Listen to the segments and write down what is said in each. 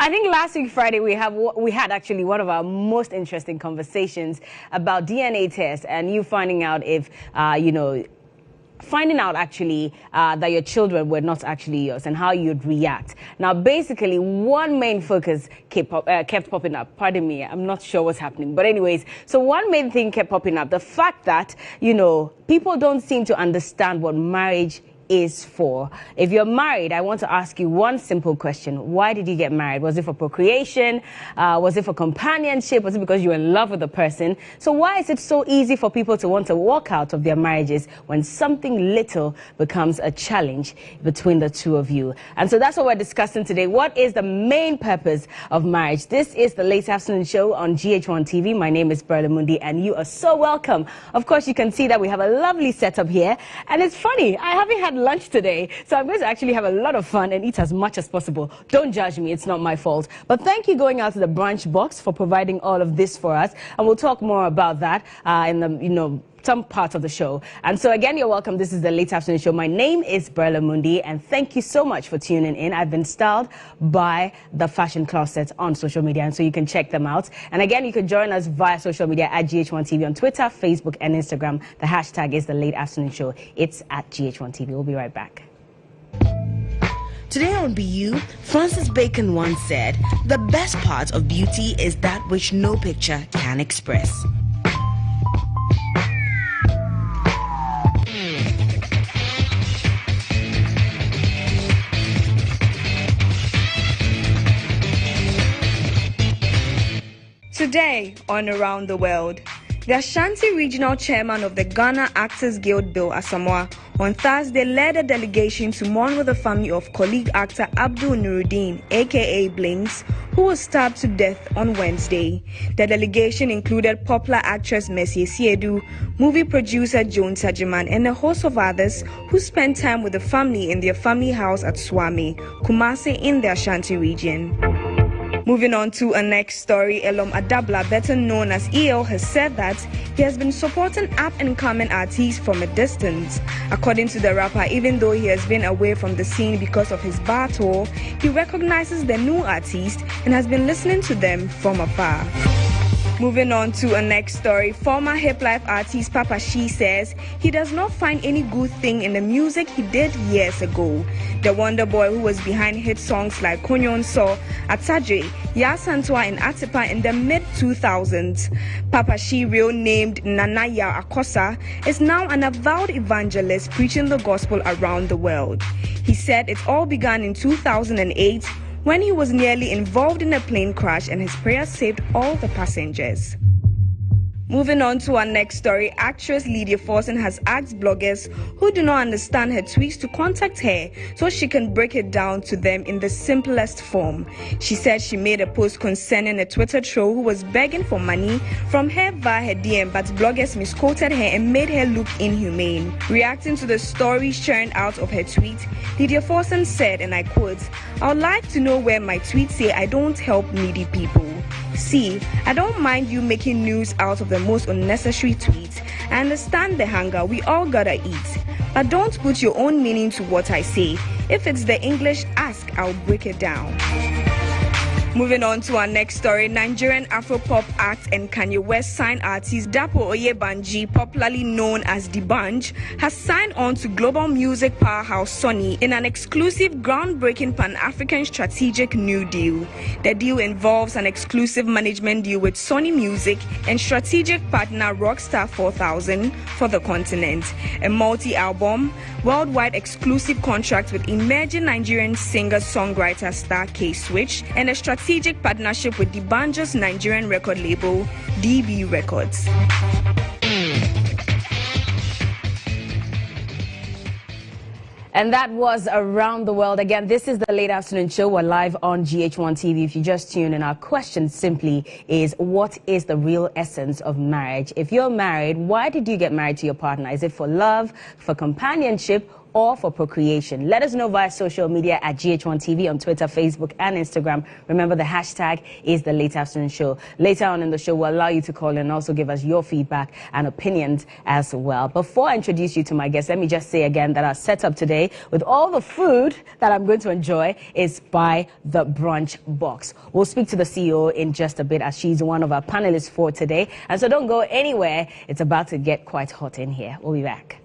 I think last week Friday we had actually one of our most interesting conversations about DNA tests and you finding out if finding out actually that your children were not actually yours and how you'd react. Now, basically, one main focus kept popping up. Pardon me, I'm not sure what's happening. But anyways, so one main thing kept popping up. The fact that, people don't seem to understand what marriage is for. If you're married, I want to ask you one simple question. Why did you get married? Was it for procreation? Was it for companionship? Was it because you were in love with the person? So why is it so easy for people to want to walk out of their marriages when something little becomes a challenge between the two of you? And so that's what we're discussing today. What is the main purpose of marriage? This is the Late Afternoon Show on GH1 TV. My name is Berla Mundi and you are so welcome. Of course, you can see that we have a lovely setup here. And it's funny, I haven't had lunch today, so I'm going to actually have a lot of fun and eat as much as possible. Don't judge me, it's not my fault. But thank you going out to the brunch box for providing all of this for us, and we'll talk more about that in the some parts of the show. And so again, you're welcome. This is the Late Afternoon Show. My name is Berla Mundi, and thank you so much for tuning in. I've been styled by the Fashion Closet on social media, and so you can check them out. And again, you can join us via social media at GH1 TV on Twitter, Facebook, and Instagram. The hashtag is the Late Afternoon Show. It's at GH1 TV. We'll be right back. Today on BU, Francis Bacon once said, "The best part of beauty is that which no picture can express." Today on Around the World, the Ashanti Regional Chairman of the Ghana Actors Guild, Bill Asamoah, on Thursday led a delegation to mourn with the family of colleague actor Abdul Nuruddin, aka Blinks, who was stabbed to death on Wednesday. The delegation included popular actress Mercy Siedu, movie producer Joan Tajiman, and a host of others who spent time with the family in their family house at Swami, Kumasi in the Ashanti region. Moving on to a next story, Elom Adabla, better known as EL, has said that he has been supporting up-and-coming artists from a distance. According to the rapper, even though he has been away from the scene because of his bar tour, he recognizes the new artists and has been listening to them from afar. Moving on to a next story, former hip life artist Papa She says he does not find any good thing in the music he did years ago. The Wonder Boy, who was behind hit songs like Konyon So, Ataje, Yasantwa, and Atipa in the mid-2000s. Papa She, real named Nanaya Akosa, is now an avowed evangelist preaching the gospel around the world. He said it all began in 2008 when he was nearly involved in a plane crash and his prayers saved all the passengers. Moving on to our next story, actress Lydia Forson has asked bloggers who do not understand her tweets to contact her so she can break it down to them in the simplest form. She said she made a post concerning a Twitter troll who was begging for money from her via her DM, but bloggers misquoted her and made her look inhumane. Reacting to the story sharing out of her tweet, Lydia Forson said, and I quote, "I would like to know where my tweets say I don't help needy people. See, I don't mind you making news out of the most unnecessary tweets. I understand the hunger, we all gotta eat. But don't put your own meaning to what I say. If it's the English, ask, I'll break it down." Moving on to our next story, Nigerian Afropop act and Kanye West signed artist Dapo Oyebanji, popularly known as D'banj, has signed on to global music powerhouse Sony in an exclusive, groundbreaking Pan-African strategic new deal. The deal involves an exclusive management deal with Sony Music and strategic partner Rockstar 4000 for the continent, a multi-album, worldwide exclusive contract with emerging Nigerian singer-songwriter star K-Switch, and a strategic partnership with D'banj's Nigerian record label, DB Records. And that was Around the World. Again, this is the Late Afternoon Show. We're live on GH1 TV. If you just tuned in, our question simply is, what is the real essence of marriage? If you're married, why did you get married to your partner? Is it for love, for companionship, or for procreation? Let us know via social media at GH1TV on Twitter, Facebook, and Instagram. Remember, the hashtag is The Late Afternoon Show. Later on in the show, we'll allow you to call and also give us your feedback and opinions as well. Before I introduce you to my guests, let me just say again that our setup today with all the food that I'm going to enjoy is by the Brunch Box. We'll speak to the CEO in just a bit as she's one of our panelists for today. And so don't go anywhere. It's about to get quite hot in here. We'll be back.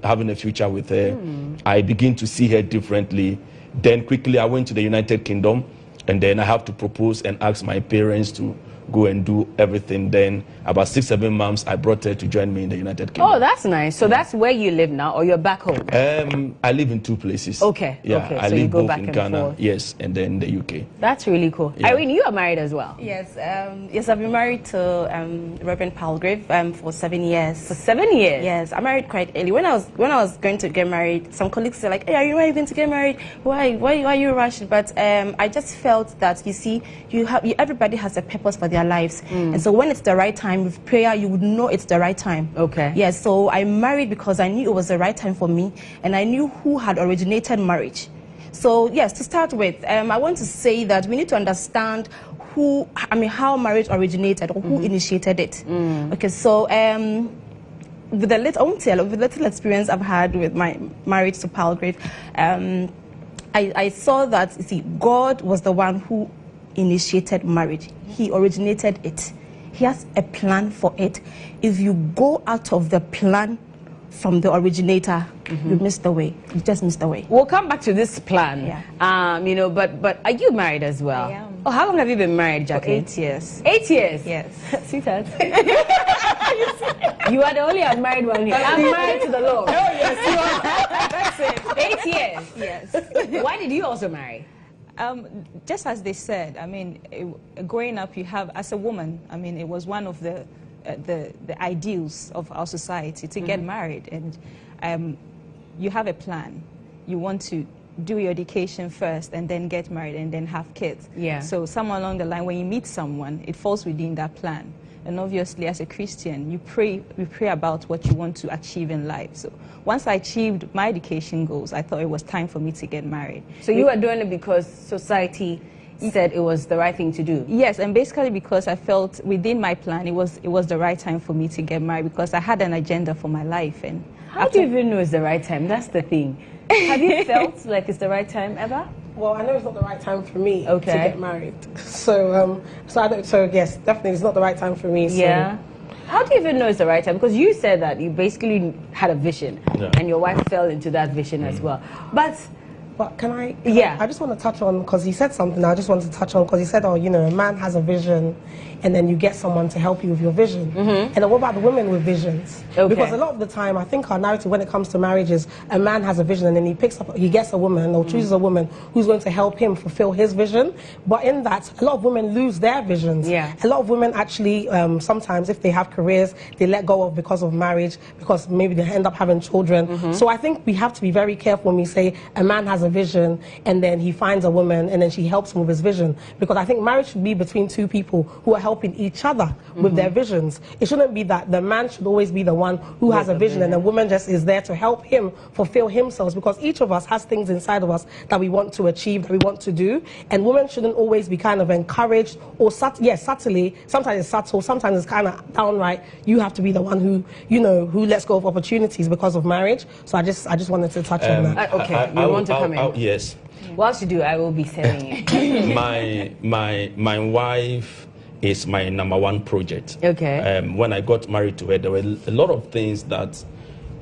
Having a future with her, I begin to see her differently. Then quickly I went to the United Kingdom, and then I have to propose and ask my parents to go and do everything. Then about 6-7 months, I brought her to join me in the United Kingdom. Oh, that's nice. So that's where you live now, or you're back home? I live in 2 places. Okay. Yeah, okay. I so live you go both back in and Ghana, forth. yes, and then the UK. That's really cool. Yeah. Irene, you are married as well? Yes, yes, I've been married to Reverend Palgrave for 7 years. For 7 years? Yes, I married quite early. When I was going to get married, some colleagues said like, "Hey, are you ready going to get married? Why are you rushing?" But I just felt that, you see, everybody has a purpose for their lives, and so when it's the right time with prayer, you would know it's the right time. Okay. Yes, so I married because I knew it was the right time for me, and I knew who had originated marriage. So yes, to start with, I want to say that we need to understand how marriage originated or who initiated it. Okay, so with the little experience I've had with my marriage to Palgrave, I saw that, you see, God was the one who initiated marriage. He originated it. He has a plan for it. If you go out of the plan from the originator, you miss the way. You just miss the way. We'll come back to this plan. Yeah. You know, but are you married as well? I am. Oh, how long have you been married, Jackie? For 8 years. 8 years? Yes. Sweetheart. You are the only unmarried one here. I'm married to the Lord. Oh, yes, you are. That's it. 8 years? Yes. Why did you also marry? Just as they said, I mean, growing up, you have, as a woman, I mean, it was one of the ideals of our society to get married, and you have a plan. You want to do your education first and then get married and then have kids. Yeah. So somewhere along the line, when you meet someone, it falls within that plan. And obviously, as a Christian, you pray about what you want to achieve in life. So once I achieved my education goals, I thought it was time for me to get married. So you were doing it because society said it was the right thing to do? Yes, and basically because I felt within my plan it was the right time for me to get married, because I had an agenda for my life. And how do you even know it's the right time? That's the thing. Have you felt like it's the right time ever? Well, I know it's not the right time for me to get married. So, so yes, definitely it's not the right time for me. So. Yeah. How do you even know it's the right time? Because you said that you basically had a vision, and your wife fell into that vision as well. But can I? Yeah. I just want to touch on, because he said something. I just want to touch on, because he said, oh, you know, a man has a vision, and then you get someone to help you with your vision. And then what about the women with visions? Okay. Because a lot of the time, I think our narrative when it comes to marriage is a man has a vision, and then he gets a woman or chooses a woman who's going to help him fulfill his vision. But in that, a lot of women lose their visions. Yeah. A lot of women actually, sometimes if they have careers, they let go of because of marriage, because maybe they end up having children. So I think we have to be very careful when we say a man has a vision and then he finds a woman and then she helps him with his vision. Because I think marriage should be between two people who are helping each other with their visions. It shouldn't be that the man should always be the one who has a vision and the woman just is there to help him fulfill himself, because each of us has things inside of us that we want to achieve, that we want to do, and women shouldn't always be kind of encouraged or subtly, sometimes it's subtle, sometimes it's kind of downright, you have to be the one who, you know, who lets go of opportunities because of marriage. So I just wanted to touch on that. Okay, you want to come in? Yes. Whilst you do, I will be selling it. my wife is my #1 project. Okay. When I got married to her, there were a lot of things that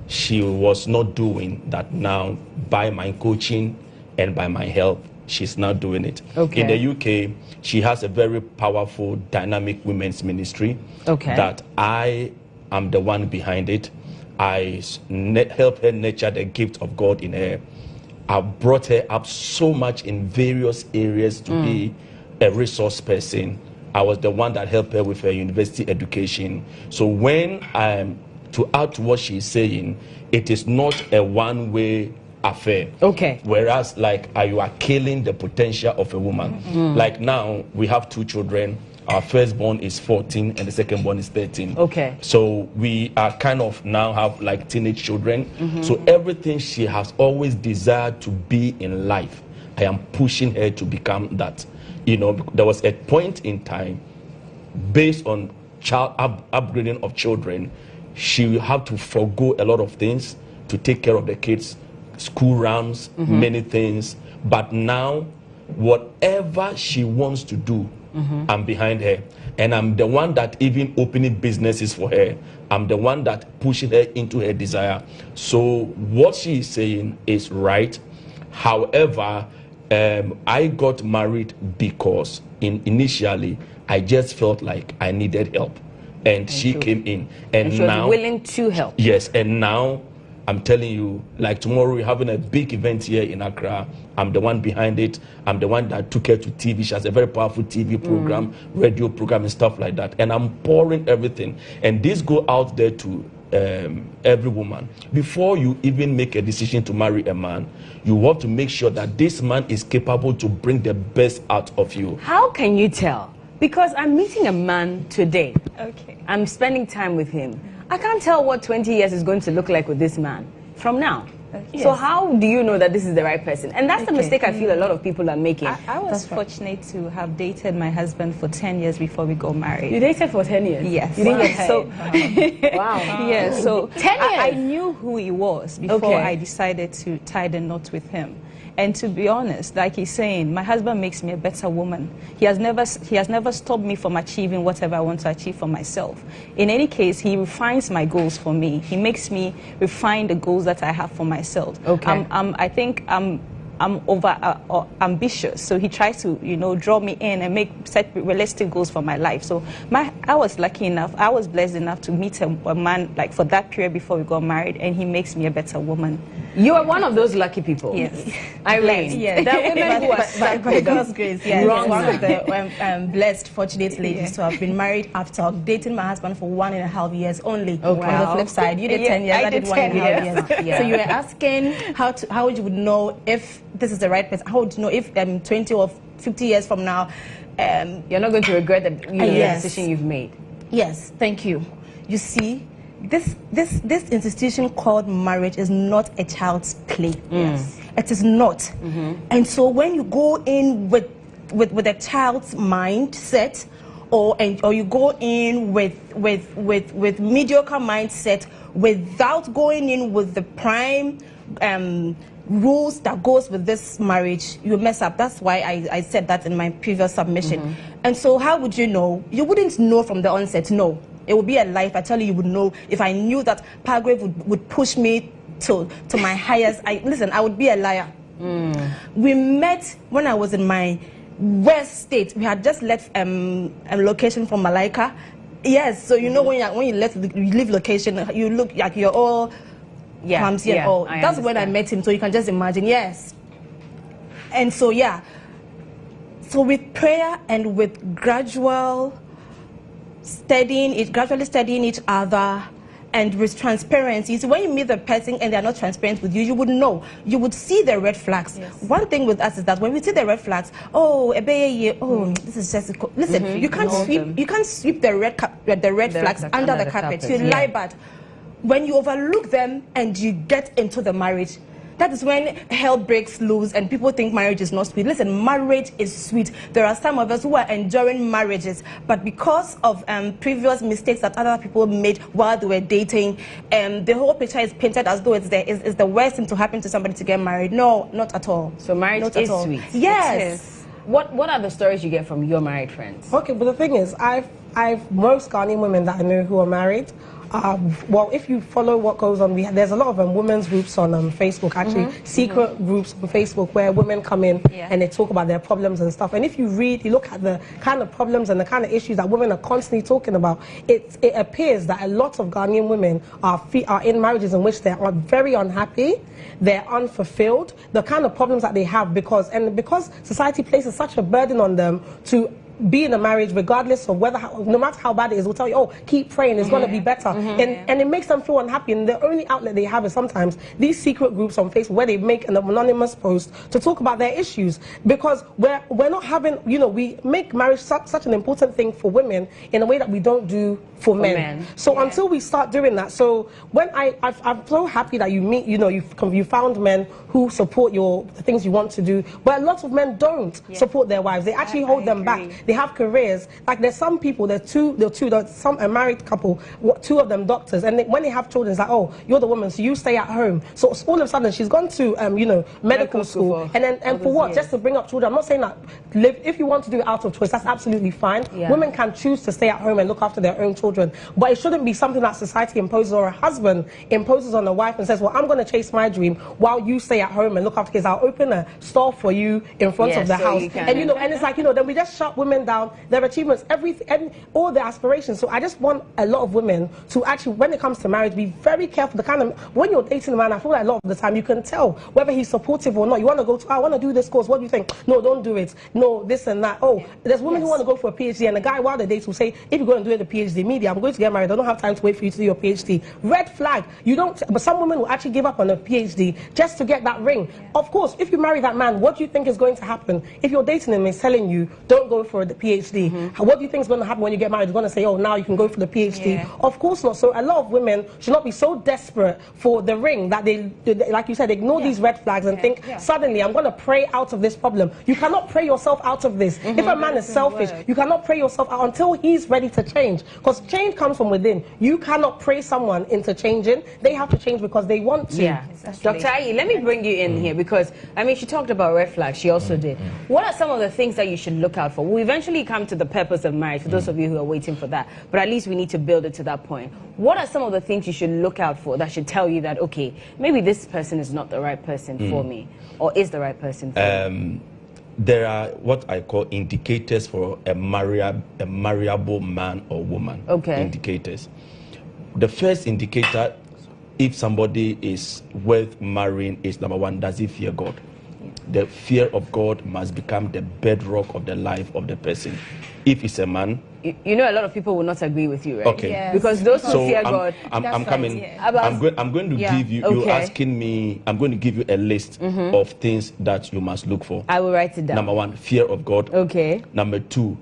she was not doing that now, by my coaching and by my help, she's now doing it. Okay. In the UK, she has a very powerful, dynamic women's ministry. Okay. That I am the one behind it. I help her nurture the gift of God in her. I've brought her up so much in various areas to be a resource person. I was the one that helped her with her university education. So when to add to what she's saying, it is not a one-way affair. Okay. Whereas, like, you are killing the potential of a woman. Like now, we have 2 children. Our firstborn is 14 and the secondborn is 13. Okay. So we are kind of now have like teenage children. So everything she has always desired to be in life, I am pushing her to become that. You know, there was a point in time, based on child upgrading of children, she will have to forgo a lot of things to take care of the kids, school rounds, many things. But now, whatever she wants to do, I'm behind her. And I'm the one that even opening businesses for her. I'm the one that pushing her into her desire. So what she is saying is right. However, I got married because initially I just felt like I needed help. And she came in. And she was now, willing to help. Yes, and now I'm telling you, like tomorrow we're having a big event here in Accra. I'm the one behind it. I'm the one that took her to TV. She has a very powerful TV program, radio program and stuff like that. And I'm pouring everything. And this go out there to every woman. Before you even make a decision to marry a man, you want to make sure that this man is capable to bring the best out of you. How can you tell? Because I'm meeting a man today. Okay. I'm spending time with him. I can't tell what 20 years is going to look like with this man from now. Okay. So how do you know that this is the right person? And that's the Okay. mistake I feel a lot of people are making. I was fortunate to have dated my husband for 10 years before we got married. You dated for 10 years? Yes. You didn't get paid? So, wow. yeah, so 10 years? I knew who he was before Okay. I decided to tie the knot with him. And to be honest, like he's saying, my husband makes me a better woman. He has never stopped me from achieving whatever I want to achieve for myself. In any case, he refines my goals for me. He makes me refine the goals that I have for myself. Okay. I think I'm over ambitious, so he tries to, you know, draw me in and set realistic goals for my life. So I was lucky enough, I was blessed enough to meet a man like for that period before we got married, and he makes me a better woman. You are one of those lucky people. Yes. Irene. Yeah, there are women who are by God's grace, yeah, wrong one of man. the blessed, fortunate ladies to have been married after dating my husband for 1.5 years only. Okay. On the flip side, you did 10 years, I did 1.5 years. Yeah. So you were asking how you would know if this is the right person. How would you know if 20 or 50 years from now, you're not going to regret the Yes. decision you've made. Yes, thank you. You see, this institution called marriage is not a child's play. Yes. It is not. And so when you go in with a child's mindset, or you go in with mediocre mindset without going in with the prime rules that goes with this marriage, you mess up. That's why I said that in my previous submission. And so how would you know? You wouldn't know from the onset, no. It would be a lie if I tell you would know. If I knew that Palgrave would push me to my highest, I would be a liar. We met when I was in my worst state. We had just left a location from Malaika. Yes, so you know when you leave location, you look like you're all clumsy and all. That's when I met him, so you can just imagine. Yes. And so so with prayer and with gradually studying each other and with transparency. So when you meet the person and they're not transparent with you, you would know. You would see the red flags. Yes. One thing with us is that when we see the red flags, this is just listen. You can't sweep the red flags under the carpet. You lie bad. When you overlook them and you get into the marriage, that is when hell breaks loose and people think marriage is not sweet. Listen, marriage is sweet. There are some of us who are enjoying marriages, but because of previous mistakes that other people made while they were dating, the whole picture is painted as though it's the worst thing to happen to somebody to get married. No, not at all. So marriage is sweet. Yes. What are the stories you get from your married friends? Okay, but the thing is, I've most Ghanaian women that I know who are married well, if you follow what goes on, there's a lot of women's groups on Facebook, actually, secret groups on Facebook where women come in and they talk about their problems and stuff. And if you look at the kind of problems and the kind of issues that women are constantly talking about, it appears that a lot of Ghanaian women are in marriages in which they are very unhappy, they're unfulfilled, the kind of problems that they have because society places such a burden on them to be in a marriage regardless of no matter how bad it is, will tell you, oh, keep praying, it's going to be better. And it makes them feel unhappy, and the only outlet they have is sometimes these secret groups on Facebook where they make an anonymous post to talk about their issues, because we're not having, we make marriage such an important thing for women in a way that we don't do for men. So until we start doing that, so when I'm so happy that you meet, you found men who support the things you want to do, but a lot of men don't support their wives. They actually hold them back. They have careers. Like there's some people, there's a married couple, two of them doctors, and when they have children, it's like, oh, you're the woman, so you stay at home. So all of a sudden, she's gone to, medical school, and for what? Just to bring up children. I'm not saying that if you want to do it out of choice, that's absolutely fine. Women can choose to stay at home and look after their own children, but it shouldn't be something that society imposes or a husband imposes on a wife and says, well, I'm going to chase my dream while you stay at home and look after kids. I'll open a store for you in front of the house, and and it's like, then we just shut women down, their achievements, everything, all their aspirations. So I just want a lot of women to actually, when it comes to marriage, be very careful. When you're dating a man, I feel like a lot of the time you can tell whether he's supportive or not. You want to go to, I want to do this course, what do you think? No, don't do it. No, this and that. Oh, there's women who want to go for a PhD, and a guy while they date will say, if you're going to do the PhD, media, I'm going to get married, I don't have time to wait for you to do your PhD. Red flag. But some women will actually give up on a PhD just to get that ring. Of course, if you marry that man, what do you think is going to happen? If you're dating him and he's telling you, don't go for the PhD, what do you think is going to happen when you get married? You're going to say, oh, now you can go for the PhD. Of course not. So a lot of women should not be so desperate for the ring that they like you said, ignore these red flags and think, suddenly I'm going to pray out of this problem. You cannot pray yourself out of this. If a man is selfish, you cannot pray yourself out until he's ready to change, because change comes from within. You cannot pray someone into changing. They have to change because they want to. Dr. Ayi, let me bring you in here, because she talked about red flags. She also did. What are some of the things that you should look out for? We eventually come to the purpose of marriage, for those of you who are waiting for that, but at least we need to build it to that point. What are some of the things you should look out for that should tell you that, okay, maybe this person is not the right person for me, or is the right person for me? There are what I call indicators for a marriable man or woman. Indicators. The first indicator, if somebody is worth marrying, is number one, does he fear God? The fear of God must become the bedrock of the life of the person. If it's a man, a lot of people will not agree with you, right? Okay. Yes. Because those who fear God, I'm coming. I'm going to give you. You're asking me. I'm going to give you a list of things that you must look for. I will write it down. Number one, fear of God. Okay. Number two,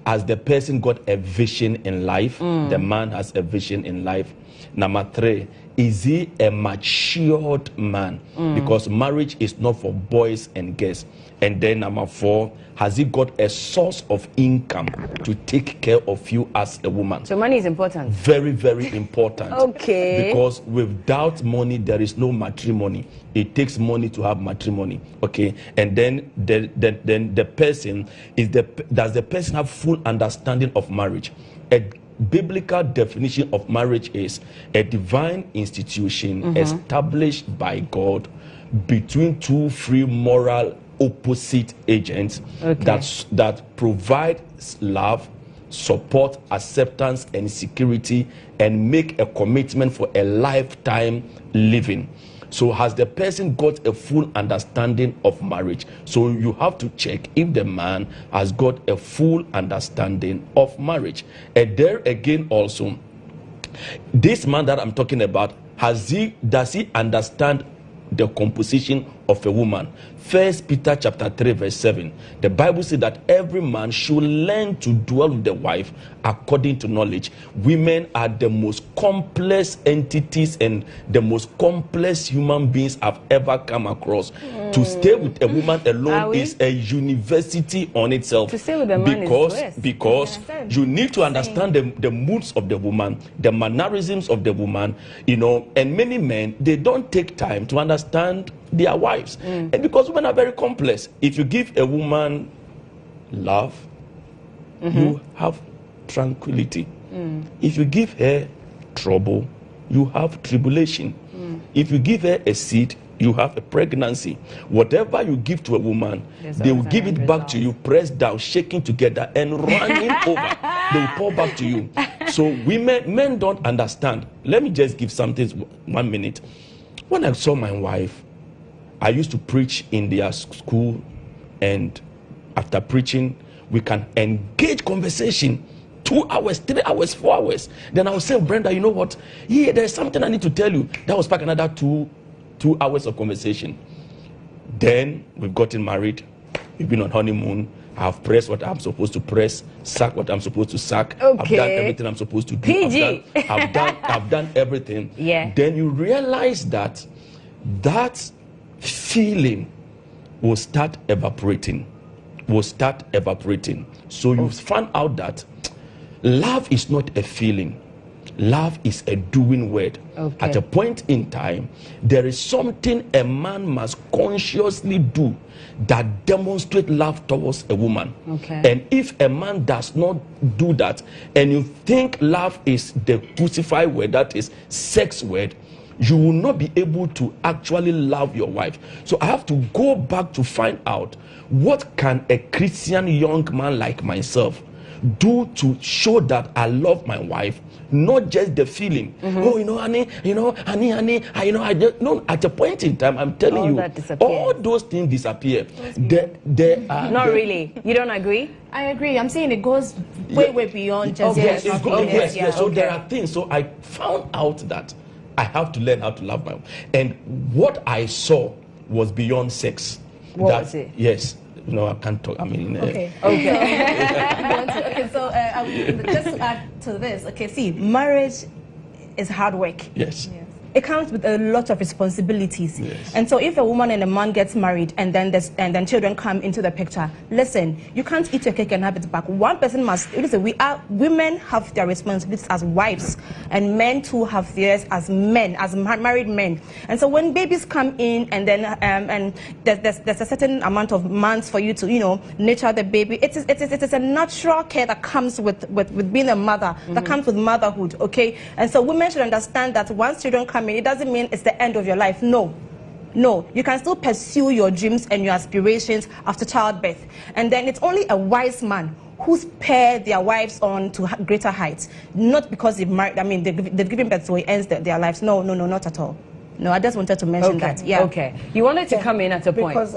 has the person got a vision in life? The man has a vision in life. Number three, is he a matured man? Because marriage is not for boys and girls. And then number four, has he got a source of income to take care of you as a woman? So money is important. Very, very important. Okay. Because without money, there is no matrimony. It takes money to have matrimony. Okay. And then the person does the person have full understanding of marriage? A biblical definition of marriage is a divine institution established by God between two free moral opposite agents that provide love, support, acceptance, and security, and make a commitment for a lifetime living. So has the person got a full understanding of marriage? So you have to check if the man has got a full understanding of marriage. And there again also, this man that I'm talking about, does he understand the composition of a woman? 1 Peter chapter 3 verse 7, the Bible says that every man should learn to dwell with the wife according to knowledge. Women are the most complex entities and the most complex human beings I've ever come across. To stay with a woman alone is a university on itself. To stay with a man because you need to understand the moods of the woman, the mannerisms of the woman, and many men, they don't take time to understand their wives. And because women are very complex, if you give a woman love, you have tranquility. If you give her trouble, you have tribulation. If you give her a seed, you have a pregnancy. Whatever you give to a woman, they will give it back to you, pressed down, shaking together, and running over. They will pour back to you. So men don't understand. Let me just give something 1 minute. When I saw my wife, I used to preach in their school, and after preaching, we can engage conversation 2 hours, 3 hours, 4 hours. Then I will say, Brenda, you know what? Yeah, there's something I need to tell you. That was back another 2 hours of conversation. Then we've gotten married. We've been on honeymoon. I've pressed what I'm supposed to press, sack what I'm supposed to sack. Okay. I've done everything I'm supposed to do. PG. I've done everything. Yeah. Then you realize that feeling will start evaporating. So you find out that love is not a feeling. Love is a doing word. Okay. At a point in time, there is something a man must consciously do that demonstrates love towards a woman. Okay. And if a man does not do that, and you think love is the crucified word, that is sex word, you will not be able to actually love your wife. So I have to go back to find out, what can a Christian young man like myself do to show that I love my wife, not just the feeling. Oh, honey, I just, no, at a point in time, I'm telling you, all those things disappear. Not really. You don't agree? I agree. I'm saying it goes way beyond just Yes. So Okay. there are things. So I found out that I have to learn how to love my wife. And what I saw was beyond sex. What was it? Yes. No, I can't talk. I mean, Okay, so just to add to this, see, marriage is hard work. Yes. It comes with a lot of responsibilities. Yes. And so if a woman and a man gets married and then children come into the picture, listen, you can't eat your cake and have it back. One person must, listen, women have their responsibilities as wives, and men too have theirs as men, as married men. And so when babies come in and then and there's a certain amount of months for you to, nurture the baby, it is a natural care that comes with being a mother, that comes with motherhood, okay? And so women should understand that once children come in, it doesn't mean it's the end of your life. No, you can still pursue your dreams and your aspirations after childbirth. And then it's only a wise man who spare their wives on to greater heights, not because they've married. I mean, they've given birth, so it ends their lives. No, not at all. No, I just wanted to mention that. Yeah. Okay. You wanted to come in at a point. Because,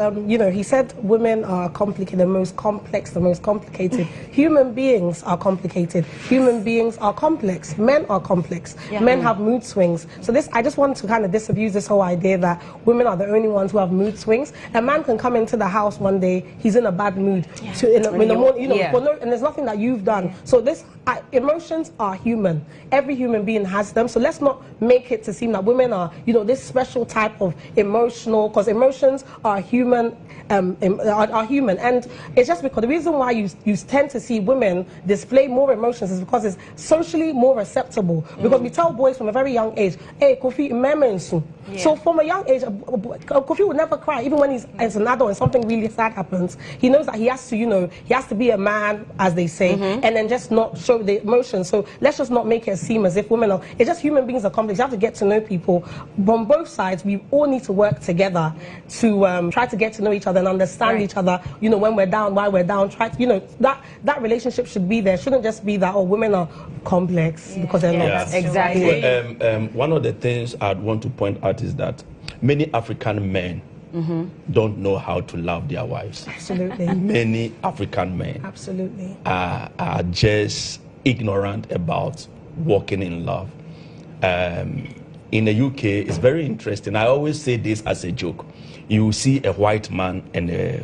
he said women are complicated, the most complex, the most complicated. Human beings are complicated. Human beings are complex. Men are complex. Yeah. Men have mood swings. So I just want to kind of disabuse this whole idea that women are the only ones who have mood swings. A man can come into the house one day, he's in a bad mood. Yeah. In the morning, and there's nothing that you've done. Yeah. So emotions are human. Every human being has them. So let's not make it to seem that women are, this special type of emotional, because emotions are human, are human. And it's just because the reason why you tend to see women display more emotions is because it's socially more acceptable. Because we tell boys from a very young age, hey, Kofi, memensu. So from a young age, Kofi would never cry, even when he's as an adult and something really sad happens. He knows that he has to be a man, as they say, and then just not show the emotions. So let's just not make it seem as if women are, it's just human beings are complex. You have to get to know people. From both sides, we all need to work together to try to get to know each other and understand each other, when we're down, why we're down. Try to, that relationship should be there. It shouldn't just be that, women are complex because they're not. Exactly. One of the things I'd want to point out is that many African men don't know how to love their wives. Absolutely. Many African men absolutely are just ignorant about walking in love. In the UK, it's very interesting. I always say this as a joke. You see a white man and a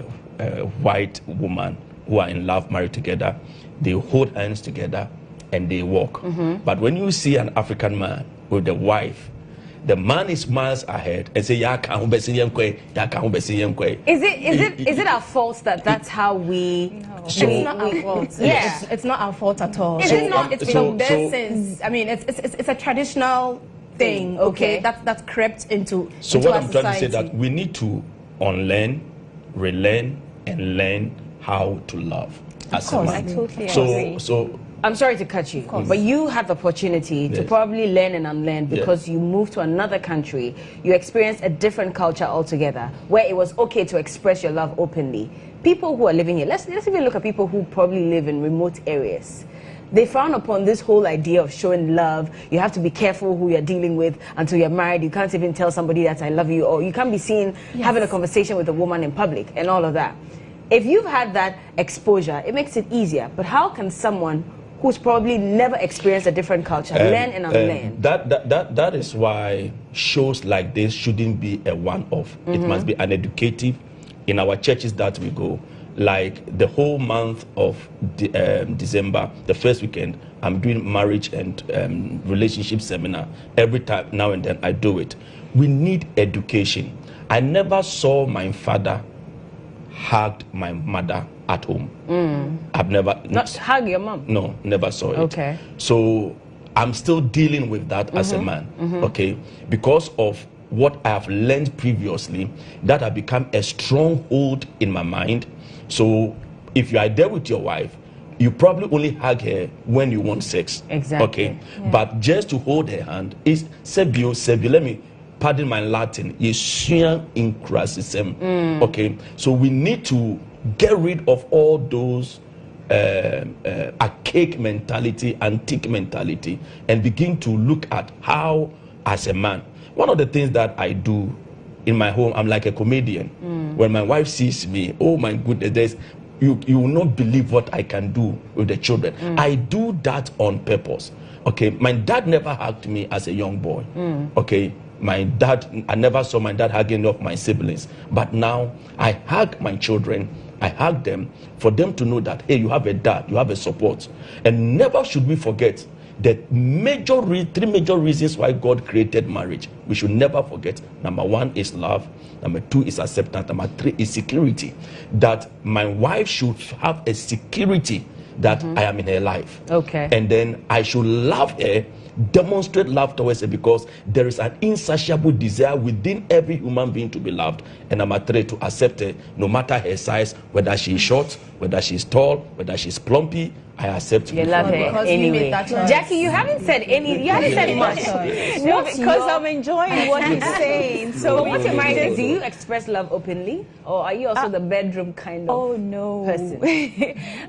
white woman who are in love, married together. They hold hands together and they walk. But when you see an African man with the wife, the man is miles ahead and say, Is it our fault that that's how we? No. It's not our fault. Yeah, it's not our fault at all. It's not. It's from there since. I mean, it's a traditional thing. Okay, that's crept into. So into what our I'm trying to say society. that we need to unlearn, relearn, and learn how to love. as a man. I totally agree. So I'm sorry to cut you, but you had the opportunity to probably learn and unlearn because you moved to another country. You experienced a different culture altogether, where it was okay to express your love openly. People who are living here, let's even look at people who probably live in remote areas. They frown upon this whole idea of showing love. You have to be careful who you're dealing with until you're married. You can't even tell somebody that I love you, or you can't be seen having a conversation with a woman in public and all of that. If you've had that exposure, it makes it easier. But how can someone who's probably never experienced a different culture learn and unlearn? That is why shows like this shouldn't be a one-off. It must be an educative. In our churches that we go, like the whole month of December, the first weekend, I'm doing marriage and relationship seminar. Every time, now and then, I do it. We need education. I never saw my father hugged my mother at home. I've never... Not hug your mom? No, never saw it. Okay. So I'm still dealing with that as a man, okay? Because of what I have learned previously, that have become a stronghold in my mind. So if you are there with your wife, you probably only hug her when you want sex. Exactly. Okay. Yeah. But just to hold her hand is sebio. Let me pardon my Latin. Okay. So we need to get rid of all those archaic mentality, antique mentality, and begin to look at how, as a man, one of the things that I do in my home, I'm like a comedian. When my wife sees me, oh my goodness, you will not believe what I can do with the children. I do that on purpose. Okay, my dad never hugged me as a young boy. Okay, my dad, I never saw my dad hugging off my siblings. But now I hug my children. I hug them for them to know that, hey, you have a dad, you have a support. And never should we forget the three major reasons why God created marriage. We should never forget. Number one is love. Number two is acceptance. Number three is security. That my wife should have a security that I am in her life. Okay. And then I should love her, demonstrate love towards her, because there is an insatiable desire within every human being to be loved. And number three, to accept her, no matter her size, whether she is short, whether she is tall, whether she is plumpy. I accept you. Love her anyway. Jackie, you haven't said much. No, because I'm enjoying what he's saying. So once you're married, do you express love openly, or are you also the bedroom kind of person?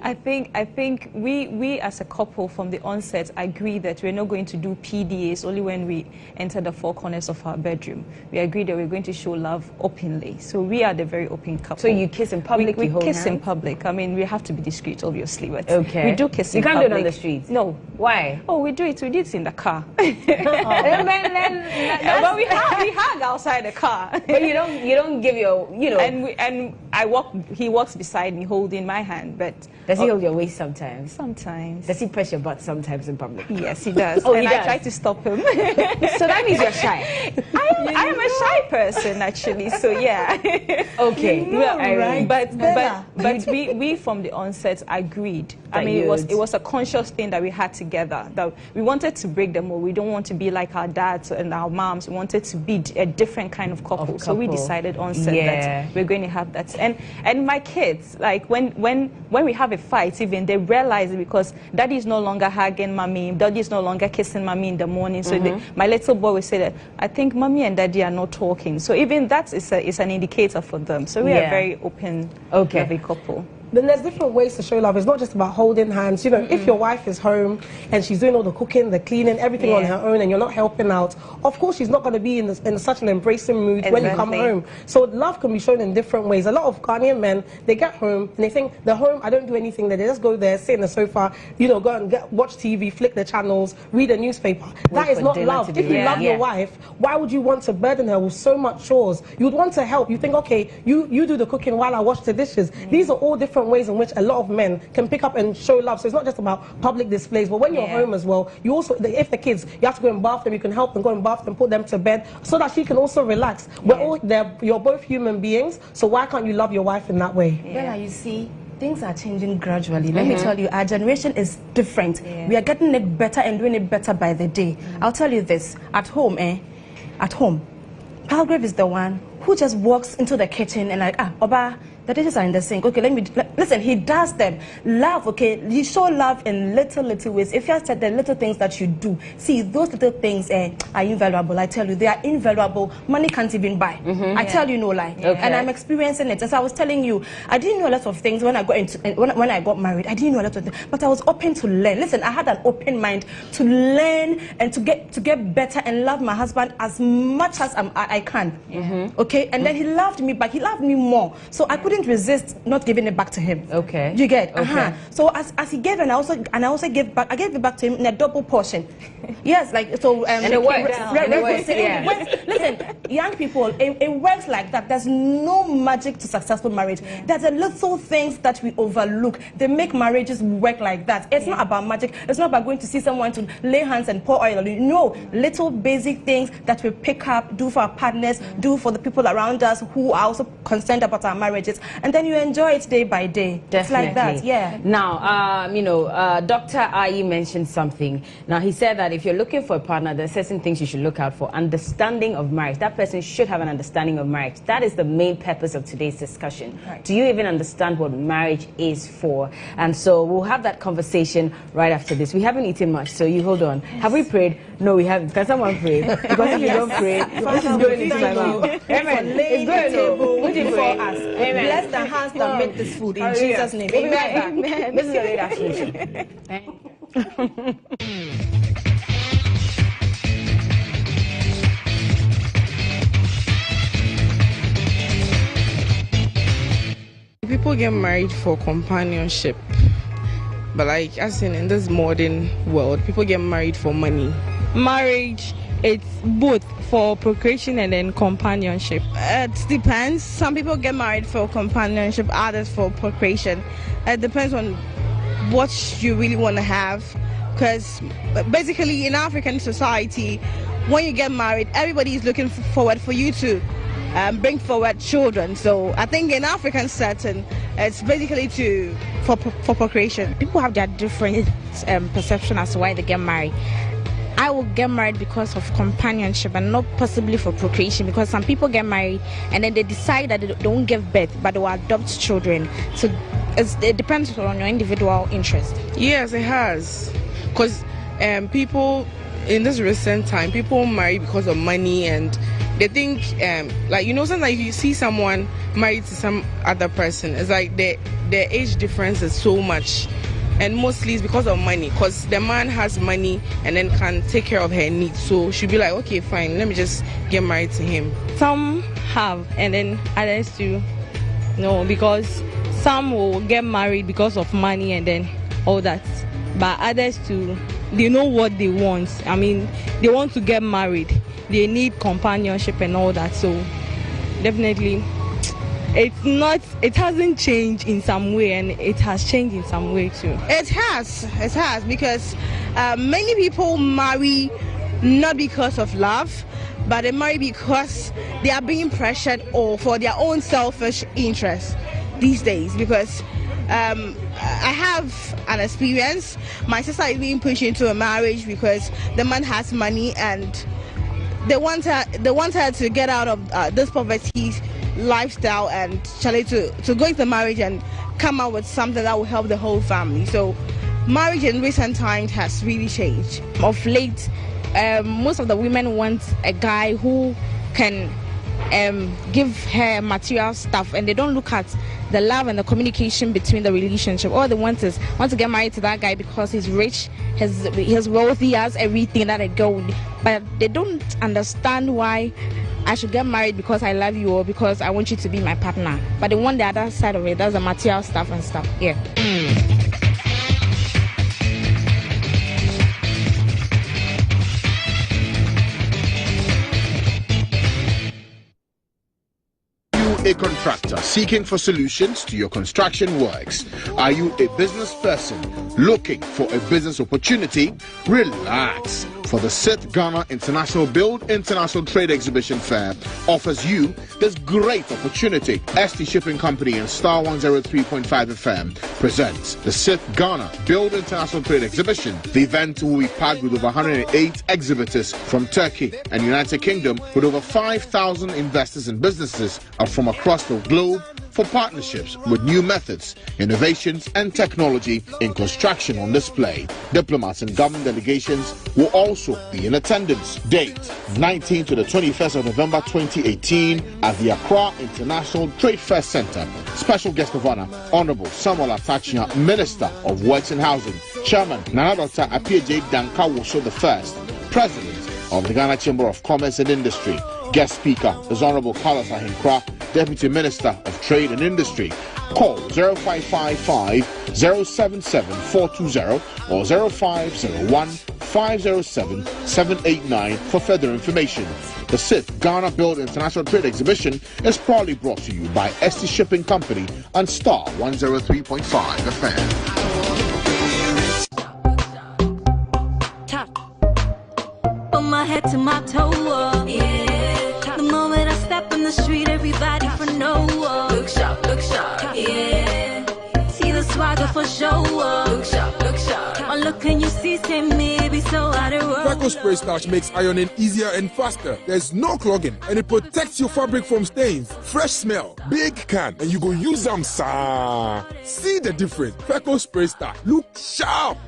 I think we as a couple from the onset agree that we're not going to do PDAs only when we enter the four corners of our bedroom. We agree that we're going to show love openly. So we are the very open couple. So you kiss in public? We kiss in public. I mean, we have to be discreet, obviously, but okay. We do kiss in public. You can't do it on the streets? No. Why? Oh, we do it in the car. But we hug outside the car. But you don't give your, you know. And he walks beside me holding my hand, but does he hold your waist sometimes? Sometimes. Does he press your butt sometimes in public? Yes, he does. Oh, and he I does. try to stop him. So that means you're shy. I am a shy person, actually. So yeah. Okay. Right. But we from the onset agreed. I mean, it was a conscious thing that we had together. That we wanted to break the mold. We don't want to be like our dads and our moms. We wanted to be a different kind of couple. So we decided onset that we're going to have that. And my kids, like when we have a fight, even they realize it, because daddy is no longer hugging mommy, daddy is no longer kissing mommy in the morning. So my little boy will say that, I think mommy and daddy are not talking. So even that is an indicator for them. So we are very open, loving couple. Then there's different ways to show love. It's not just about holding hands. You know, if your wife is home and she's doing all the cooking, the cleaning, everything on her own, and you're not helping out, of course she's not going to be in such an embracing mood when you come home. So love can be shown in different ways. A lot of Ghanaian men, they get home and they think, the home, I don't do anything there. They just go there, sit in the sofa, you know, go and watch TV, flick the channels, read a newspaper. That is not love. If you love your wife, why would you want to burden her with so much chores? You would want to help. You think, okay, you do the cooking while I wash the dishes. These are all different ways in which a lot of men can pick up and show love. So it's not just about public displays, but when you're home as well, you also, if the kids, you have to go and bath them, you can help them go and bath them, put them to bed, so that she can also relax. You're both human beings, so why can't you love your wife in that way? Yeah, you see, things are changing gradually. Let me tell you, our generation is different. We are getting it better and doing it better by the day. I'll tell you this, at home, Palgrave is the one who just walks into the kitchen and like, Oba, The dishes are in the sink. Okay, listen, he does them. Love, okay? You show love in little ways. If you said the little things that you do, see, those little things are invaluable. I tell you, they are invaluable. Money can't even buy. I tell you no lie. Okay. And I'm experiencing it. As I was telling you, I didn't know a lot of things when I got married. I didn't know a lot of things, but I was open to learn. Listen, I had an open mind to learn and to get better and love my husband as much as I can. Okay, and then he loved me back. He loved me more. So I couldn't resist not giving it back to him. Okay. You get? Okay. So as he gave, and I also gave back. I gave it back to him in a double portion. Yes, like so. And it works. Listen, young people, it works like that. There's no magic to successful marriage. There's a little things that we overlook. They make marriages work like that. It's not about magic. It's not about going to see someone to lay hands and pour oil on you. No, little basic things that we pick up, do for our partners, do for the people around us who are also concerned about our marriages, and then you enjoy it day by day. Definitely. It's like that, yeah. Now, Dr. Ayi mentioned something. Now, he said that if you're looking for a partner, there's certain things you should look out for. Understanding of marriage. That person should have an understanding of marriage. That is the main purpose of today's discussion. Right. Do you even understand what marriage is for? And so we'll have that conversation right after this. We haven't eaten much, so you hold on. Yes. Have we prayed? No, we haven't. Can someone pray? Because if you don't pray, this is going into my mouth. Amen. It's going for us. Amen. Bless the hands that make this food in Jesus' name. Amen. Amen. This is a great affirmation. People get married for companionship, but like as in this modern world, people get married for money. Marriage, it's both for procreation and then companionship. It depends. Some people get married for companionship, others for procreation. It depends on what you really want to have, because basically in African society, when you get married, everybody is looking forward for you to bring forward children. So I think in African setting, it's basically for procreation. People have their different perception as to why they get married. I will get married because of companionship and not possibly for procreation, because some people get married and then they decide that they don't give birth but they will adopt children. So it depends on your individual interest. Yes, it has. Because people in this recent time, people marry because of money, and they think sometimes you see someone married to some other person, it's like their age difference is so much, and mostly it's because of money, because the man has money and then can take care of her needs, so she'll be like, okay, fine, let me just get married to him. Some have, and then others do. No, because some will get married because of money and then all that, but others too, they know what they want. I mean, they want to get married, they need companionship and all that. So definitely it hasn't changed in some way, and it has changed in some way too. It has, because many people marry not because of love, but they marry because they are being pressured or for their own selfish interests these days. Because I have an experience. My sister is being pushed into a marriage because the man has money, and they want her to get out of this poverty lifestyle and to go into marriage and come out with something that will help the whole family. So marriage in recent times has really changed. Of late, most of the women want a guy who can give her material stuff, and they don't look at the love and the communication between the relationship. All they want to get married to that guy because he's rich, he's wealthy, he has everything that a girl would, but they don't understand why I should get married because I love you or because I want you to be my partner. But they want the other side of it, that's the material stuff and stuff. Yeah. A contractor seeking for solutions to your construction works? Are you a business person looking for a business opportunity? Relax, for the 6th Ghana International Build International Trade Exhibition Fair offers you this great opportunity. ST Shipping Company and Star 103.5 FM presents the 6th Ghana Build International Trade Exhibition. The event will be packed with over 108 exhibitors from Turkey and United Kingdom, with over 5,000 investors and businesses from across the globe for partnerships with new methods, innovations and technology in construction on display. Diplomats and government delegations will also be in attendance. Date 19 to the 21st of November 2018 at the Accra International Trade Fair Center. Special guest of honor, Honorable Samuel Atachia, Minister of Works and Housing. Chairman Nana Dr. Apieje Danka-Woso I, President of the Ghana Chamber of Commerce and Industry. Guest speaker is Honorable Carlos Ahinkra, Deputy Minister of Trade and Industry. Call 0555 077 420 or 0501 507 789 for further information. The 6th Ghana Build International Trade Exhibition is proudly brought to you by ST Shipping Company and Star 103.5 FM. From my head to my toe, yeah. The moment I step in the street, everybody for no. Look sharp, yeah. See the swagger for show. Look sharp. My look and you see, say maybe so out of road. Feco Spray Starch makes ironing easier and faster. There's no clogging and it protects your fabric from stains. Fresh smell, big can, and you go use them, sir. See the difference. Feco Spray Starch. Look sharp.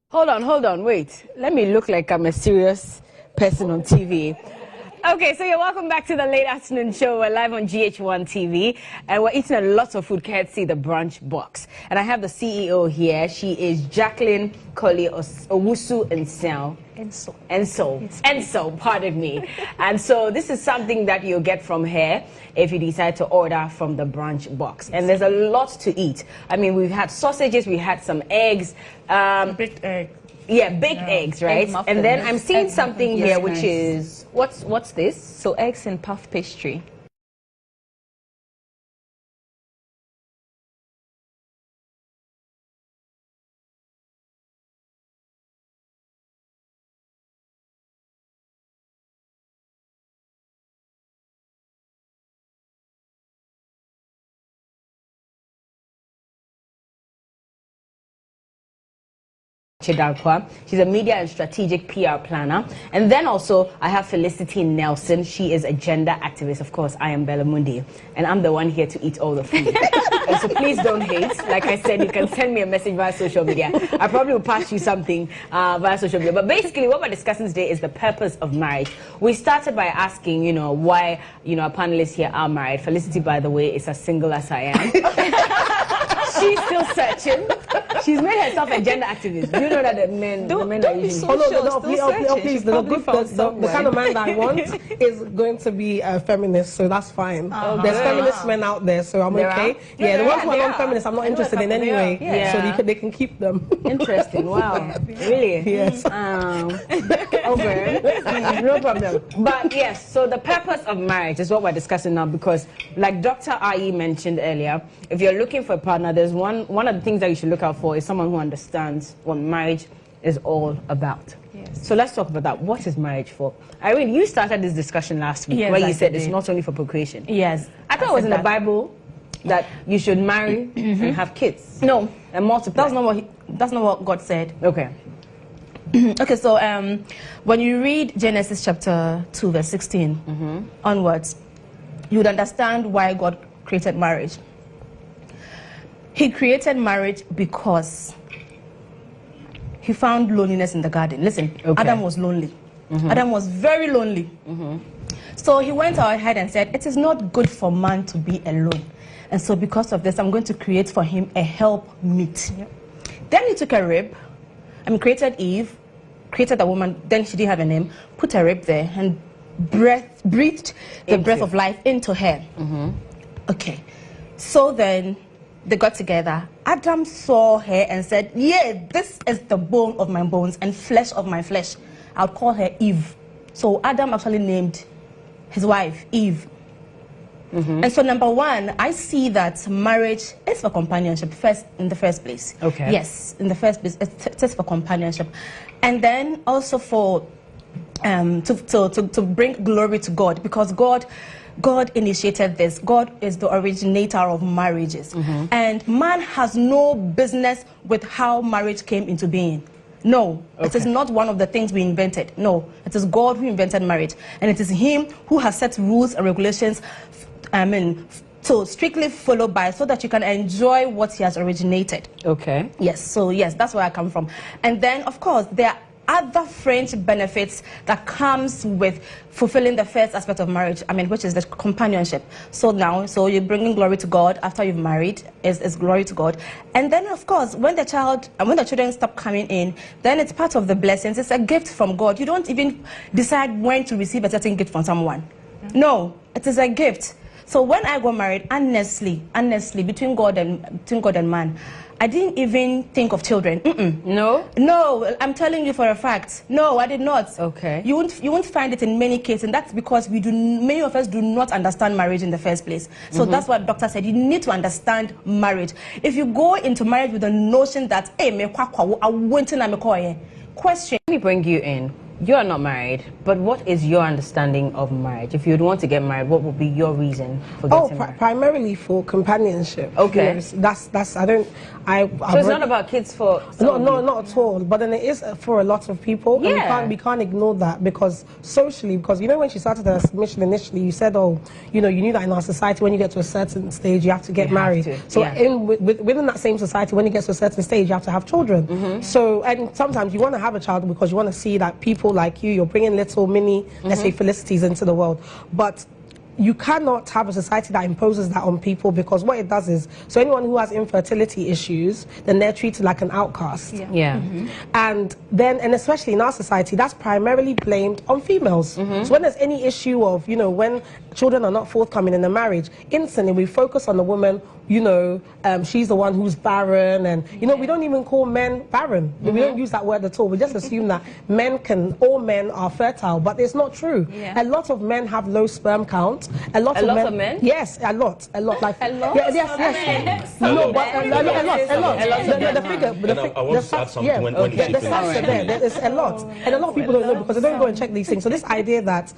Hold on, wait. Let me look like I'm a serious person on TV. Okay, so you're welcome back to the late afternoon show. We're live on GH1 TV, and we're eating a lot of food courtesy the brunch box. And I have the CEO here. She is Jacqueline Coley Owusu Enso, pardon me. And so this is something that you'll get from her if you decide to order from the brunch box. And there's a lot to eat. I mean, we've had sausages, we had some eggs. Baked eggs. Yeah, baked eggs, right? And then I'm seeing something here, which is, what's this? So eggs in puff pastry. She's a media and strategic PR planner. And then also I have Felicity Nelson. She is a gender activist. Of course, I am Bella Mundi, and I'm the one here to eat all the food. And so please don't hate. Like I said, you can send me a message via social media. I probably will pass you something via social media. But basically what we're discussing today is the purpose of marriage. We started by asking, why, our panelists here are married. Felicity, by the way, is as single as I am. She's still searching. She's made herself a gender activist. Do you know that the men are usually... Please. The kind of man that I want is going to be a feminist, so that's fine. There's feminist men out there, so I'm okay. The ones who are non-feminists, I'm not interested in anyway, so they can keep them. Interesting, wow. Really? Yes. Okay, no problem. But yes, so the purpose of marriage is what we're discussing now, because like Dr. Ayi mentioned earlier, if you're looking for a partner, there's one of the things that you should look out for is someone who understands what marriage is all about. Yes. So let's talk about that. What is marriage for? Irene, you started this discussion last week where you said it's not only for procreation. Yes. I thought it was in the Bible that you should marry and have kids. No. And multiply. That's not what God said. Okay. Okay, so when you read Genesis chapter 2, verse 16 onwards, you would understand why God created marriage. He created marriage because he found loneliness in the garden. Listen, Adam was lonely. Adam was very lonely. So he went ahead and said, it is not good for man to be alone. And so because of this, I'm going to create for him a helpmeet. Then he took a rib, created Eve, created a woman, then she didn't have a name, put a rib there and breathed the breath of life into her. Okay, so then they got together. Adam saw her and said, this is the bone of my bones and flesh of my flesh. I'll call her Eve. So Adam actually named his wife Eve. And so number one, I see that marriage is for companionship in the first place. Okay. Yes, in the first place, it is for companionship. And then also for to bring glory to God, because God initiated this. God is the originator of marriages. And man has no business with how marriage came into being. No, it is not one of the things we invented. No, it is God who invented marriage. And it is him who has set rules and regulations, to strictly follow by, so that you can enjoy what he has originated. Okay. Yes, so yes, that's where I come from. And then, of course, there are other fringe benefits that comes with fulfilling the first aspect of marriage, which is the companionship. So you're bringing glory to God after you've married, is glory to God. And then, of course, when the children stop coming in, then it's part of the blessings. It's a gift from God. You don't even decide when to receive a certain gift from someone. No, it is a gift. So when I got married, honestly, between God and man, I didn't even think of children. No, I'm telling you for a fact. No, I did not. Okay. You won't find it in many cases, and that's because many of us do not understand marriage in the first place. So that's what the doctor said. You need to understand marriage. If you go into marriage with the notion that, question. Let me bring you in. You are not married, but what is your understanding of marriage? If you'd want to get married, what would be your reason for getting married? Primarily for companionship. Okay. You know, so it's not about kids for... No, not at all. But then it is for a lot of people. Yeah. And we can't ignore that, because socially, because you know when she started the mission initially, you said, you knew that in our society, when you get to a certain stage, you have to get married. So within that same society, when you get to a certain stage, you have to have children. So, and sometimes you want to have a child because you want to see that people like you're bringing little mini, let's say, felicities into the world. But you cannot have a society that imposes that on people, because what it does is, so anyone who has infertility issues, then they're treated like an outcast. And especially in our society, that's primarily blamed on females. So when there's any issue of, when children are not forthcoming in a marriage, instantly we focus on the woman. She's the one who's barren, and we don't even call men barren. We don't use that word at all. We just assume that all men are fertile, but it's not true. A lot of men have low sperm count. A lot of men? Yes, a lot. Like, a lot? Yes. No, but a lot. The figure. I want to add something when you the stats are there. There's a lot. And a lot of people don't know, because they don't go and check these things. So this idea that,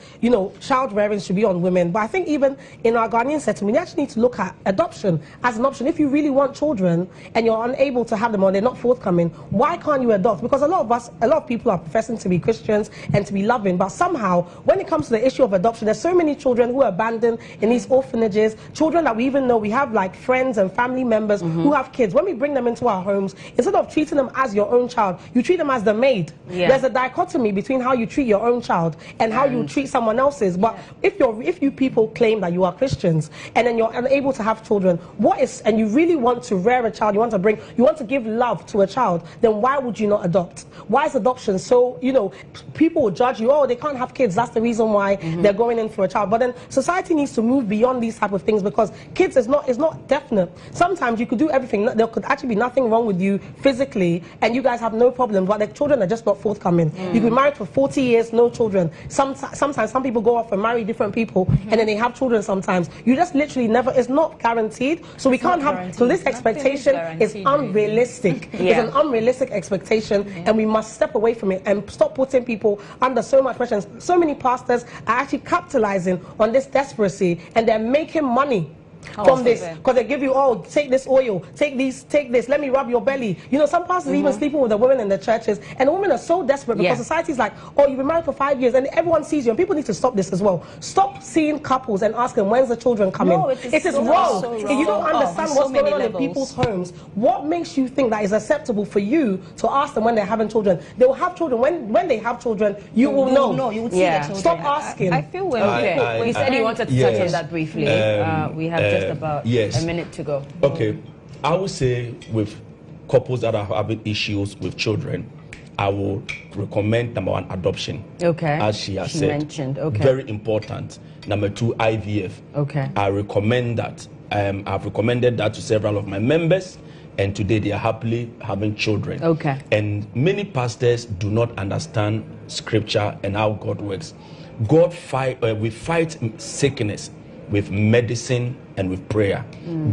child rearing should be on women. But I think even in our Ghanaian settlement, we actually need to look at adoption as an option. If you really want children and you're unable to have them, or they're not forthcoming, why can't you adopt? Because a lot of people are professing to be Christians and to be loving, but somehow when it comes to the issue of adoption, there's so many children who are abandoned in these orphanages, children that we even know, we have like friends and family members who have kids. When we bring them into our homes, instead of treating them as your own child, you treat them as the maid. There's a dichotomy between how you treat your own child and how you treat someone else's. But if you people claim that you are Christians and then you're unable to have children, and you really want to rear a child, you want to give love to a child, then why would you not adopt? Why is adoption so, people will judge you, they can't have kids, that's the reason why they're going in for a child. But then society needs to move beyond these type of things, because kids is not definite. Sometimes you could do everything, there could actually be nothing wrong with you physically, and you guys have no problem, but the children are just not forthcoming. You could be married for 40 years, no children. Sometimes some people go off and marry different people, and then they have children sometimes. You just literally never, it's not guaranteed. So we can't have, so this expectation is unrealistic. It's an unrealistic expectation, and we must step away from it and stop putting people under so much pressure. So many pastors are actually capitalizing on this desperacy, and they're making money from this, because they give you, take this oil, take this, let me rub your belly. Some pastors even sleeping with the women in the churches, and the women are so desperate because society's like, you've been married for 5 years, and everyone sees you, and people need to stop this as well. Stop seeing couples and asking, when's the children coming? It is wrong. If you don't understand what's going on in people's homes, what makes you think that is acceptable for you to ask them when they're having children? They will have children. When they have children, you will know. No, you will see the children. Stop asking. I feel you said you wanted to touch on that briefly. We have just about a minute to go. Okay. I would say with couples that are having issues with children, I will recommend number 1, adoption. Okay. As she said. Mentioned. Okay. Very important. Number 2, IVF. Okay. I recommend that. I've recommended that to several of my members, and today they are happily having children. Okay. And many pastors do not understand scripture and how God works. We fight sickness with medicine and with prayer.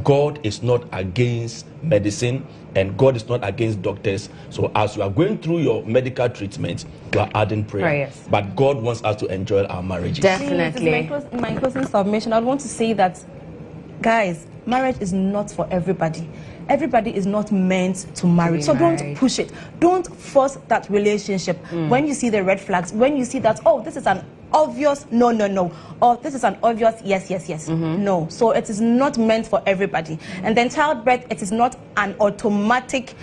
God is not against medicine. And God is not against doctors. So as you are going through your medical treatment, you are adding prayer. But God wants us to enjoy our marriages. Definitely. My closing submission, I want to say that, guys, marriage is not for everybody. Everybody is not meant to marry. So don't push it. Don't force that relationship. When you see the red flags, when you see that, oh, this is an obvious no, or this is an obvious yes. No. So it is not meant for everybody. And then childbirth, it is not an automatic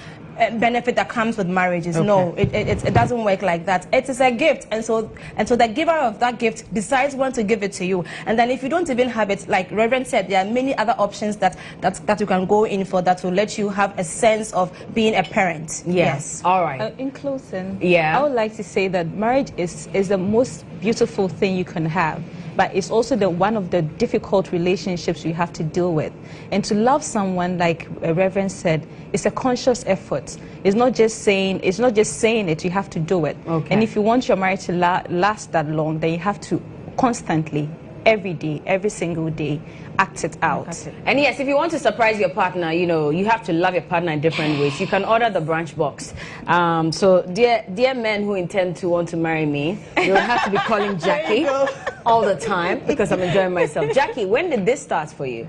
benefit that comes with marriages. No, it doesn't work like that. It is a gift, and so the giver of that gift decides when to give it to you. And then if you don't even have it, like Reverend said, there are many other options that you can go in for that will let you have a sense of being a parent. Yes. All right. In closing, I would like to say that marriage is the most beautiful thing you can have. But it's also one of the difficult relationships you have to deal with. And to love someone, like Reverend said, it's a conscious effort. It's not just saying it, you have to do it. And if you want your marriage to last that long, then you have to constantly, every day, every single day, act it out. And yes, if you want to surprise your partner, you have to love your partner in different ways. You can order the brunch box. So dear men who intend to want to marry me, you'll have to be calling Jackie all the time because I'm enjoying myself. Jackie, when did this start for you?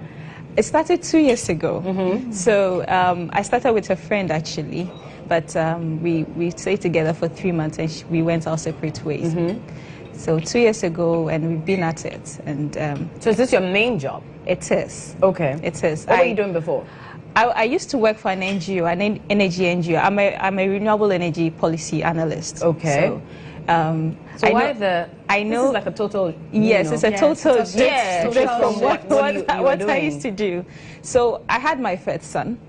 It started 2 years ago. So I started with a friend actually, but we stayed together for 3 months and we went our separate ways. So 2 years ago, and we've been at it. And so is this your main job? It is. Okay. It is. What were you doing before? I used to work for an NGO, an energy NGO. I'm a renewable energy policy analyst. Okay. So, this is like a total. Yes, it's a total shift from what I used to do. So I had my first son.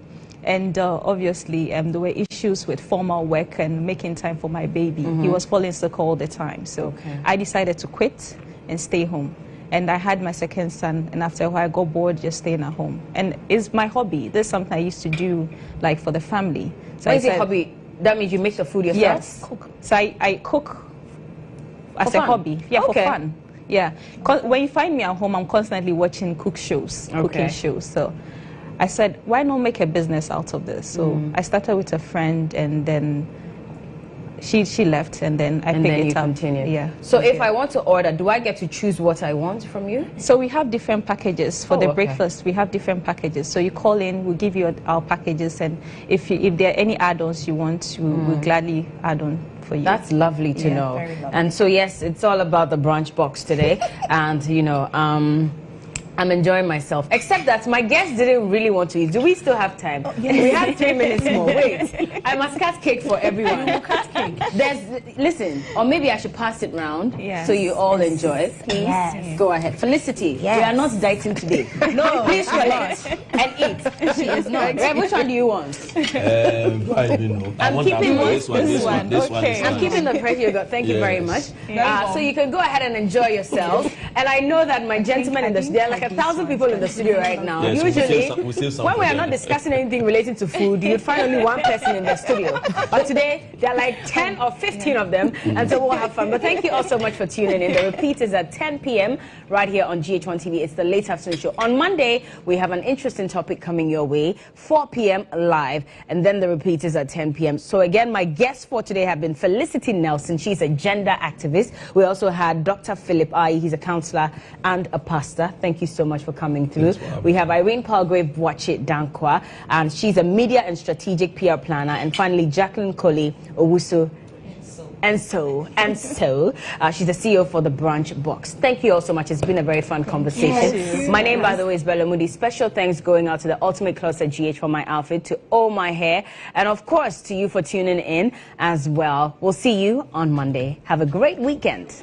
And obviously, there were issues with formal work and making time for my baby. He was falling sick all the time. So I decided to quit and stay home. And I had my second son, and after a while, I got bored just staying at home. And it's my hobby. This is something I used to do, like, for the family. So what is your hobby? That means you make the food yourself? Yes. Cook. So I cook as a hobby. Yeah, for fun. Yeah. When you find me at home, I'm constantly watching cooking shows. So I said, why not make a business out of this? So I started with a friend, and then she left, and then I picked it up. Continued. Yeah. So if I want to order, do I get to choose what I want from you? So we have different packages for the breakfast. We have different packages. So you call in, we'll give you our packages, and if there are any add-ons you want, we'll gladly add on for you. That's lovely to know. And so yes, it's all about the brunch box today, and I'm enjoying myself. Except that my guests didn't really want to eat. Do we still have time? We have 3 minutes more. Wait, I must cut cake for everyone. Cut cake. Listen, or maybe I should pass it round so you all enjoy it. Please go ahead. Felicity, we are not dieting today. No, please relax and eat. She is not. Which one do you want? I don't know. I'm keeping this one. I'm keeping the fresh yogurt. Thank you very much. So you can go ahead and enjoy yourselves. And I know that my gentlemen in the studio, like 1,000 people in the studio right now. Yes, usually, we'll when we are not discussing anything related to food, you'd find only one person in the studio. But today, there are like 10 or 15 of them, and so we'll have fun. But thank you all so much for tuning in. The repeat is at 10 p.m. right here on GH1 TV. It's the Late Afternoon Show. On Monday, we have an interesting topic coming your way, 4 p.m. live, and then the repeat is at 10 p.m. So again, my guests for today have been Felicity Nelson. She's a gender activist. We also had Dr. Philip Ayi. He's a counselor and a pastor. Thank you so much for coming through. We have Irene Palgrave Boache Dankwa, and she's a media and strategic PR planner. And finally, Jacqueline Koli Owusu. And so, she's the CEO for the Brunch Box. Thank you all so much. It's been a very fun conversation. My name, by the way, is Bella Moody. Special thanks going out to the Ultimate Closet GH for my outfit, to all my hair, and of course to you for tuning in as well. We'll see you on Monday. Have a great weekend.